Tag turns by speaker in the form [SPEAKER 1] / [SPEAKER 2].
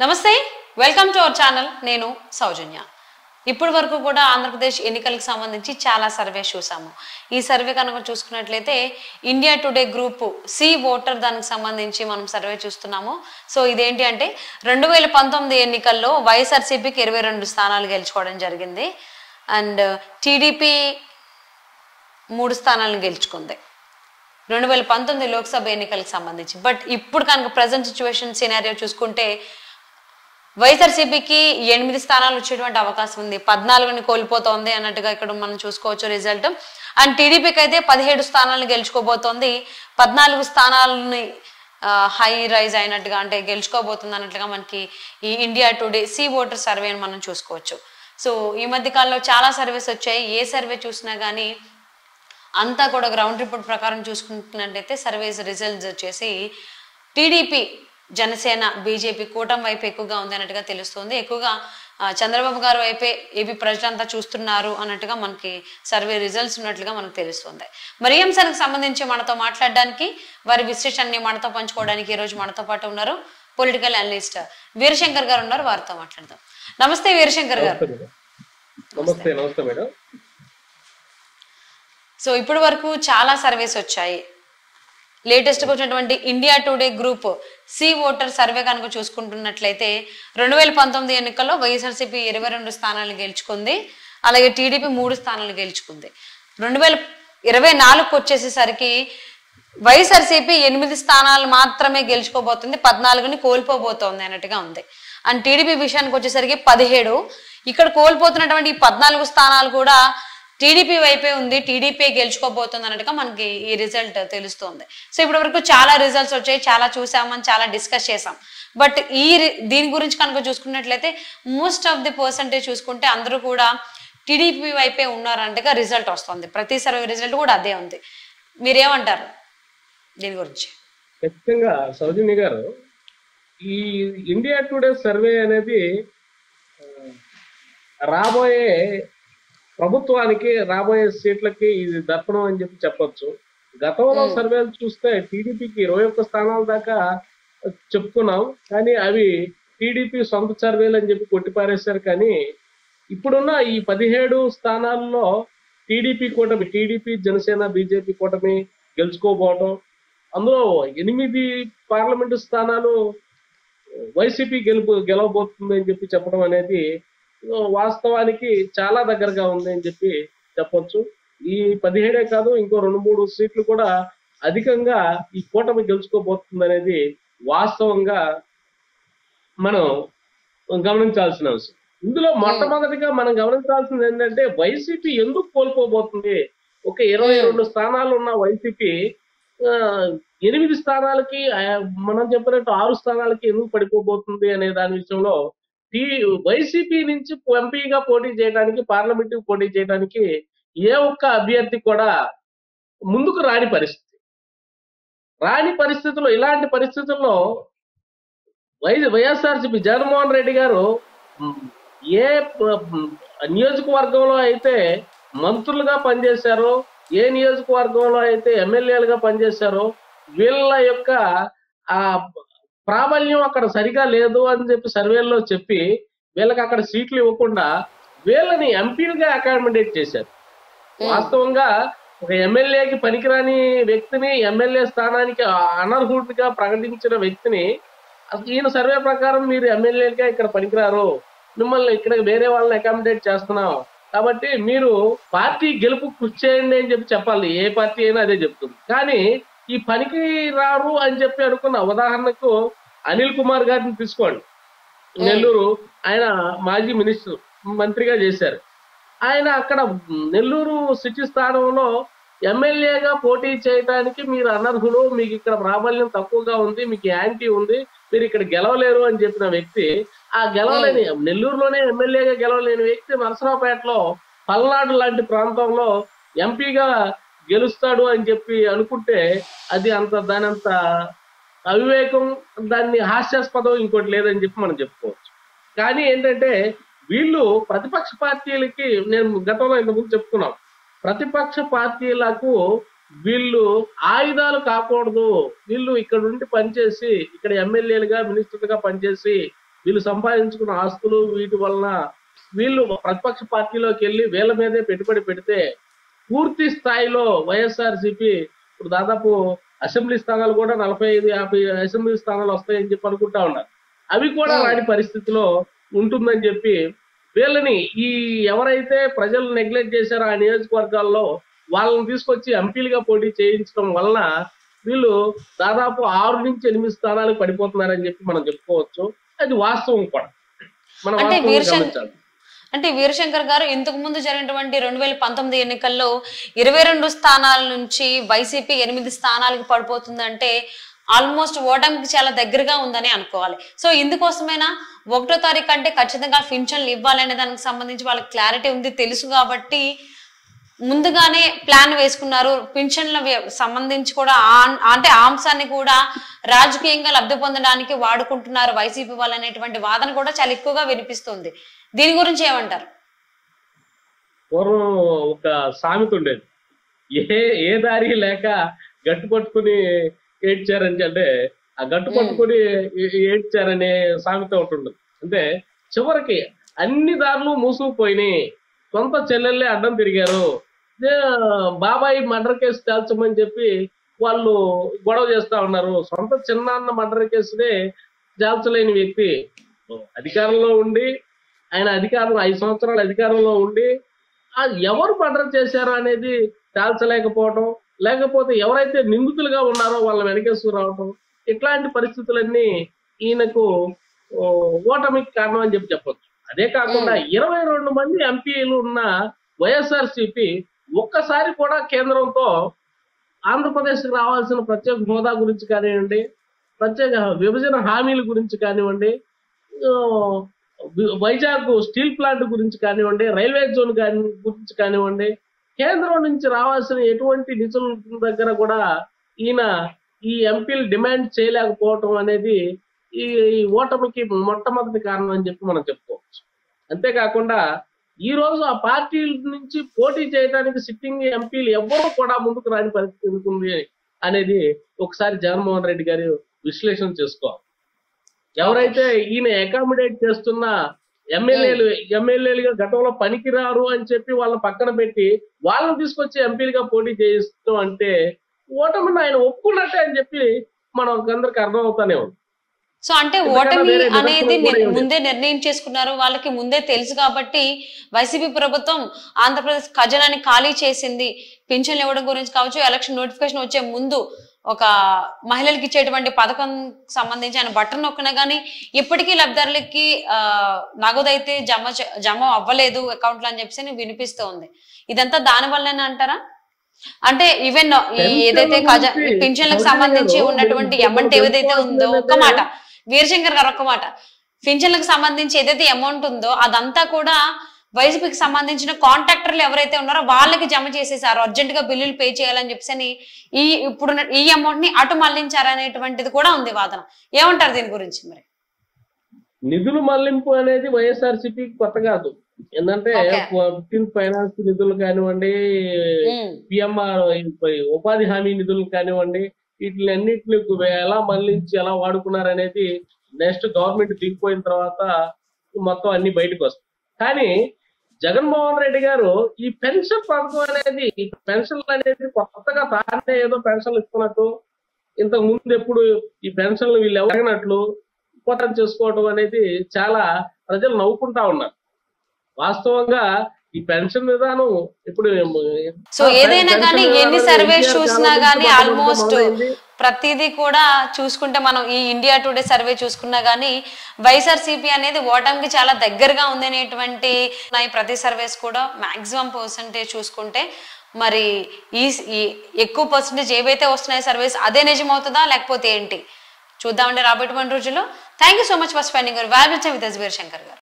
[SPEAKER 1] నమస్తే, welcome to our channel. నేను సౌజన్య. ఇప్పటి వరకు కూడా ఆంధ్రప్రదేశ్ ఎన్నికలకు సంబంధించి చాలా సర్వే చూసాము. ఈ సర్వే కనుక చూసుకున్నట్లయితే India today group C voter దానికి సంబంధించి మనం సర్వే చూస్తున్నాము. సో ఇదేంటి అంటే 2019 ఎన్నికల్లో వైఎస్ఆర్సీపీకి 22 స్థానాలు గెలుచుకోవడం జరిగింది. అండ్ టీడీపీ 3 స్థానాలను గెలుచుకుంది 2019 లోక్సభ ఎన్నికలకు సంబంధించి. బట్ ఇప్పుడు కనుక ప్రజెంట్ సిచ్యువేషన్ సినారియో చూసుకుంటే వైఎస్ఆర్సీపీకి 8 స్థానాలు వచ్చేటువంటి అవకాశం ఉంది. 14ని కోల్పోతోంది అన్నట్టుగా ఇక్కడ మనం చూసుకోవచ్చు రిజల్ట్. అండ్ టీడీపీకి అయితే 17 స్థానాలను గెలుచుకోబోతోంది. 14 స్థానాలని హై రైజ్ అయినట్టుగా అంటే గెలుచుకోబోతుంది అన్నట్లుగా మనకి ఈ ఇండియా టుడే సి ఓటర్ సర్వేని మనం చూసుకోవచ్చు. సో ఈ మధ్య కాలంలో చాలా సర్వేస్ వచ్చాయి. ఏ సర్వే చూసినా కానీ అంతా కూడా గ్రౌండ్ రిపోర్ట్ ప్రకారం చూసుకుంటున్నట్టయితే సర్వేస్ రిజల్ట్స్ వచ్చేసి టీడీపీ, జనసేన, బీజేపీ కూటమి వైపు ఎక్కువగా ఉంది అన్నట్టుగా తెలుస్తుంది. ఎక్కువగా చంద్రబాబు గారు వైపే ఏపీ ప్రజలంతా చూస్తున్నారు అన్నట్టుగా మనకి సర్వే రిజల్ట్స్ ఉన్నట్లుగా మనకు తెలుస్తుంది. మరి ఈ అంశానికి సంబంధించి మనతో మాట్లాడడానికి, వారి విశ్లేషణని మనతో పంచుకోవడానికి ఈరోజు మనతో పాటు ఉన్నారు పొలిటికల్ అనలిస్ట్ వీరశంకర్ గారు ఉన్నారు. వారితో మాట్లాడదాం. నమస్తే వీరశంకర్ గారు.
[SPEAKER 2] నమస్తే మేడం.
[SPEAKER 1] సో ఇప్పటి వరకు చాలా సర్వేస్ వచ్చాయి. లేటెస్ట్గా వచ్చినటువంటి India today group C voter survey కనుక చూసుకుంటున్నట్లయితే 2019 ఎన్నికల్లో వైఎస్ఆర్సీపీ 22 స్థానాలు గెలుచుకుంది. అలాగే టీడీపీ 3 స్థానాలు గెలుచుకుంది. 2024కు వచ్చేసేసరికి వైఎస్ఆర్సీపీ 8 స్థానాలు మాత్రమే గెలుచుకోబోతుంది, 14ని కోల్పోబోతోంది అన్నట్టుగా ఉంది. అండ్ టీడీపీ విషయానికి వచ్చేసరికి 17. ఇక్కడ కోల్పోతున్నటువంటి 14 స్థానాలు కూడా టీడీపీ వైపే ఉంది, టీడీపీ గెలుచుకోబోతుంది అన్నట్టుగా మనకి ఈ రిజల్ట్ తెలుస్తోంది. సో ఇప్పటి వరకు చాలా రిజల్ట్స్ వచ్చాయి, చాలా చూసామని చాలా డిస్కస్ చేసాం. బట్ దీని గురించి కనుక చూసుకున్నట్లయితే మోస్ట్ ఆఫ్ ది పర్సంటేజ్ చూసుకుంటే అందరూ కూడా టీడీపీ వైపే ఉన్నారంటగా రిజల్ట్ వస్తుంది. ప్రతి సర్వే రిజల్ట్ కూడా అదే ఉంది. మీరేమంటారు దీని గురించి?
[SPEAKER 2] ఖచ్చితంగా సౌజన్య గారు, ఈ ఇండియా టుడే సర్వే అనేది రాబోయే ప్రభుత్వానికి, రాబోయే సీట్లకి ఇది దర్పణం అని చెప్పొచ్చు. గతంలో సర్వేలు చూస్తే టీడీపీకి 21 స్థానాల దాకా చెప్పుకున్నాం, కానీ అవి టీడీపీ సొంత సర్వేలు అని చెప్పి కొట్టిపారేశారు. కానీ ఇప్పుడున్న ఈ 17 స్థానాల్లో టీడీపీ కూటమి, టీడీపీ, జనసేన, బీజేపీ కూటమి గెలుచుకోబోవడం, అందులో 8 పార్లమెంటు స్థానాలు వైసీపీ గెలవబోతుంది అని చెప్పి చెప్పడం అనేది వాస్తవానికి చాలా దగ్గరగా ఉంది అని చెప్పి చెప్పొచ్చు. ఈ 17 కాదు, ఇంకో 2-3 సీట్లు కూడా అధికంగా ఈ కూటమి గెలుచుకోబోతుంది అనేది వాస్తవంగా మనం గమనించాల్సిన అంశం. ఇందులో మొట్టమొదటిగా మనం గమనించాల్సింది ఏంటంటే వైసీపీ ఎందుకు కోల్పోబోతుంది. ఒక 22 స్థానాలు ఉన్న వైసీపీ 8 స్థానాలకి, మనం చెప్పినట్టు 6 స్థానాలకి ఎందుకు పడిపోబోతుంది అనే దాని విషయంలో వైసీపీ నుంచి ఎంపీగా పోటీ చేయడానికి, పార్లమెంట్ పోటీ చేయడానికి ఏ ఒక్క అభ్యర్థి కూడా ముందుకు రాని పరిస్థితుల్లో, ఇలాంటి పరిస్థితుల్లో వైఎస్ఆర్సీపీ జగన్మోహన్ రెడ్డి గారు ఏ నియోజకవర్గంలో అయితే మంత్రులుగా పనిచేశారో, ఏ నియోజకవర్గంలో అయితే ఎమ్మెల్యేలుగా పనిచేశారో వీళ్ళ యొక్క ఆ ప్రాబల్యం అక్కడ సరిగా లేదు అని చెప్పి సర్వేల్లో చెప్పి వీళ్ళకి అక్కడ సీట్లు ఇవ్వకుండా వీళ్ళని ఎంపీలుగా అకామిడేట్ చేశారు. వాస్తవంగా ఒక ఎమ్మెల్యేకి పనికిరాని వ్యక్తిని ఎమ్మెల్యే స్థానానికి అనర్హుడిగా ప్రకటించిన వ్యక్తిని ఈయన సర్వే ప్రకారం మీరు ఎమ్మెల్యేగా ఇక్కడ పనికిరారు, మిమ్మల్ని ఇక్కడ వేరే వాళ్ళని అకామిడేట్ చేస్తున్నాం, కాబట్టి మీరు పార్టీ గెలుపు కృషి చేయండి అని చెప్పి చెప్పాలి. ఏ పార్టీ అయినా అదే చెప్తుంది. కానీ ఈ పనికి రారు అని చెప్పి అనుకున్న, ఉదాహరణకు అనిల్ కుమార్ గారిని తీసుకోండి. నెల్లూరు ఆయన మాజీ మంత్రిగా చేశారు. ఆయన అక్కడ నెల్లూరు సిటీ స్థానంలో ఎమ్మెల్యేగా పోటీ చేయడానికి మీరు అనర్హులు, మీకు ఇక్కడ ప్రాబల్యం తక్కువగా ఉంది, మీకు యాంటీ ఉంది, మీరు ఇక్కడ గెలవలేరు అని చెప్పిన వ్యక్తి, ఆ గెలవలేని నెల్లూరులోనే ఎమ్మెల్యేగా గెలవలేని వ్యక్తి నరసరావుపేటలో, పల్నాడు లాంటి ప్రాంతంలో ఎంపీగా గెలుస్తాడు అని చెప్పి అనుకుంటే అది దానంత అవివేకం, దాన్ని హాస్యాస్పదం ఇంకోటి లేదని చెప్పి మనం చెప్పుకోవచ్చు. కానీ ఏంటంటే వీళ్ళు ప్రతిపక్ష పార్టీలకి, నేను గతంలో ఇంతకుముందు చెప్పుకున్నాం, ప్రతిపక్ష పార్టీలకు వీళ్ళు ఆయుధాలు కాకూడదు, వీళ్ళు ఇక్కడ నుండి పనిచేసి, ఇక్కడ ఎమ్మెల్యేలుగా, మినిస్టర్లుగా పనిచేసి వీళ్ళు సంపాదించుకున్న ఆస్తులు వీటి వలన వీళ్ళు ప్రతిపక్ష పార్టీలోకి వెళ్ళి వీళ్ళ మీదే పెట్టుబడి పెడితే పూర్తి స్థాయిలో వైఎస్ఆర్సీపీ ఇప్పుడు దాదాపు అసెంబ్లీ స్థానాలు కూడా 45-50 అసెంబ్లీ స్థానాలు వస్తాయని చెప్పి అనుకుంటా ఉన్నారు. అవి కూడా రాని పరిస్థితిలో ఉంటుందని చెప్పి వీళ్ళని ఈ ఎవరైతే ప్రజలు నెగ్లెక్ట్ చేశారో ఆ నియోజకవర్గాల్లో వాళ్ళని తీసుకొచ్చి ఎంపీలుగా పోటీ చేయించడం వలన వీళ్ళు దాదాపు 6 నుంచి 8 స్థానాలకు పడిపోతున్నారని చెప్పి మనం చెప్పుకోవచ్చు. అది వాస్తవం కూడా మనం గమనించాలి.
[SPEAKER 1] అంటే వీరశంకర్ గారు ఇంతకు ముందు జరిగినటువంటి 2019 ఎన్నికల్లో 22 స్థానాల నుంచి వైసీపీ 8 స్థానాలకు పడిపోతుందంటే ఆల్మోస్ట్ ఓటమికి చాలా దగ్గరగా ఉందని అనుకోవాలి. సో ఇందుకోసమైనా 1వ తారీఖు అంటే ఖచ్చితంగా పింఛన్లు ఇవ్వాలనే దానికి సంబంధించి వాళ్ళకి క్లారిటీ ఉంది, తెలుసు కాబట్టి ముందుగానే ప్లాన్ వేసుకున్నారు. పింఛన్ల సంబంధించి కూడా అంటే ఆ అంశాన్ని కూడా రాజకీయంగా లబ్ధి పొందడానికి వాడుకుంటున్నారు వైసీపీ వాళ్ళు అనేటువంటి వాదన కూడా చాలా ఎక్కువగా వినిపిస్తుంది. దీని గురించి ఏమంటారు?
[SPEAKER 2] పూర్వం ఒక సామెత ఉండేది, ఏ దారి లేక గట్టు పట్టుకుని ఏడ్చారని, అంటే ఆ గట్టు పట్టుకుని ఏడ్చారనే సామెత ఒకటి ఉండదు. అంటే చివరికి అన్ని దారులు మూసుకుపోయినాయి, సొంత చెల్లెళ్ళే అడ్డం తిరిగారు, బాబాయ్ మర్డర్ కేసు తేల్చమని చెప్పి వాళ్ళు గొడవ చేస్తా ఉన్నారు. సొంత చిన్నాన్న మర్డర్ కేసునే తేల్చలేని వ్యక్తి అధికారంలో ఉండి, ఆయన అధికారం 5 సంవత్సరాలు అధికారంలో ఉండి ఎవరు మర్డర్ చేశారో అనేది తేల్చలేకపోవటం, లేకపోతే ఎవరైతే నిందితులుగా ఉన్నారో వాళ్ళ వెనకేసుకు రావటం, ఇట్లాంటి పరిస్థితులన్నీ ఈయనకు ఓటమికి కారణం అని చెప్పొచ్చు. అదే కాకుండా 22 మంది ఎంపీలు ఉన్న వైఎస్ఆర్సీపీ ఒక్కసారి కూడా కేంద్రంతో ఆంధ్రప్రదేశ్కి రావాల్సిన ప్రత్యేక హోదా గురించి కానివ్వండి, ప్రత్యేక విభజన హామీల గురించి కానివ్వండి, వైజాగ్ స్టీల్ ప్లాంట్ గురించి కానివ్వండి, రైల్వే జోన్ గురించి కానివ్వండి, కేంద్రం నుంచి రావాల్సిన ఎటువంటి నిధుల దగ్గర కూడా ఈయన ఈ ఎంపీలు డిమాండ్ చేయలేకపోవటం అనేది ఈ ఓటమికి మొట్టమొదటి కారణం అని చెప్పి మనం చెప్పుకోవచ్చు. అంతేకాకుండా ఈ రోజు ఆ పార్టీల నుంచి పోటీ చేయడానికి సిట్టింగ్ ఎంపీలు ఎవ్వరూ కూడా ముందుకు రాని పరిస్థితి ఉంటుంది అనేది ఒకసారి జగన్మోహన్ రెడ్డి గారు విశ్లేషణ చేసుకోవాలి. ఎవరైతే ఈయన అకామిడేట్ చేస్తున్న ఎమ్మెల్యేలుగా గతంలో పనికిరారు అని చెప్పి వాళ్ళని పక్కన పెట్టి వాళ్ళని తీసుకొచ్చి ఎంపీలుగా పోటీ చేయిస్తాం అంటే ఓటమిని ఆయన ఒప్పుకున్నట్టే అని చెప్పి మనం అందరికి అర్థం అవుతానే ఉంది.
[SPEAKER 1] సో అంటే ఓటమి అనేది ముందే నిర్ణయం చేసుకున్నారు, వాళ్ళకి ముందే తెలుసు కాబట్టి వైసీపీ ప్రభుత్వం ఆంధ్రప్రదేశ్ ఖజానాని ఖాళీ చేసింది. పింఛన్లు ఇవ్వడం గురించి కావచ్చు, ఎలక్షన్ నోటిఫికేషన్ వచ్చే ముందు ఒక మహిళలకు ఇచ్చేటువంటి పథకం సంబంధించి ఆయన బటన్ నొక్కినా కానీ ఇప్పటికీ లబ్ధిదారులకి నగదైతే జమ అవ్వలేదు అకౌంట్లో అని చెప్పి వినిపిస్తూ ఉంది. ఇదంతా దాని వల్లనే అంటారా? అంటే ఈవెన్ ఏదైతే పింఛన్లకు సంబంధించి ఉన్నటువంటి అమౌంట్ ఏదైతే ఉందో, ఒక్క మాట వీరశంకర్ గారు ఒక్క మాట, పింఛన్లకు సంబంధించి ఏదైతే అమౌంట్ ఉందో అదంతా కూడా వైసీపీకి సంబంధించిన కాంట్రాక్టర్లు ఎవరైతే ఉన్నారో వాళ్ళకి జమ చేసేసారు, అర్జెంట్ గా బిల్లులు పే చేయాలని చెప్పేసి ఇప్పుడు ఈ అమౌంట్ ని అటు మళ్లించారనేటువంటిది కూడా ఉంది వాదన. ఏమంటారు దీని గురించి? మరి
[SPEAKER 2] నిధులు మళ్లింపు అనేది వైఎస్ఆర్సీపీ కొత్త కాదు. ఏంటంటే ఫైనాన్స్ నిధులు కానివ్వండి, పిఎంఆర్ ఉపాధి హామీ నిధులు కానివ్వండి, వీటిలన్నింటినీ ఎలా మళ్లించి ఎలా వాడుకున్నారు అనేది నెక్స్ట్ గవర్నమెంట్ దిగిపోయిన తర్వాత మొత్తం అన్ని బయటకు వస్తాయి. కానీ జగన్మోహన్ రెడ్డి గారు ఈ పెన్షన్ పథకం అనేది, పెన్షన్లు అనేది కొత్తగా తానే ఏదో పెన్షన్లు ఇస్తున్నట్టు, ఇంతకు ముందు ఎప్పుడు ఈ పెన్షన్లు వీళ్ళు ఎవరినట్లు పోతం చేసుకోవడం అనేది చాలా ప్రజలు నవ్వుకుంటా ఉన్నారు. వాస్తవంగా ఈ పెన్షన్ విధానం ఇప్పుడు
[SPEAKER 1] సో ఏదైనా కానీ ఎన్ని సర్వేస్ చూసినా గానీ ఆల్మోస్ట్ ప్రతిదీ కూడా చూసుకుంటే మనం ఈ ఇండియా టుడే సర్వే చూసుకున్నా గానీ వైఎస్ఆర్సీపీ అనేది ఓటమికి చాలా దగ్గరగా ఉంది అనేటువంటి ప్రతి సర్వేస్ కూడా మాక్సిమం పర్సెంటేజ్ చూసుకుంటే మరి ఈ ఎక్కువ పర్సెంటేజ్ ఏవైతే వస్తున్నాయో సర్వేస్ అదే నిజమవుతుందా లేకపోతే ఏంటి చూద్దామండి రాబోయేటువంటి రోజుల్లో. Thank you so much for spending your valuable time with us Veerashankar గారు.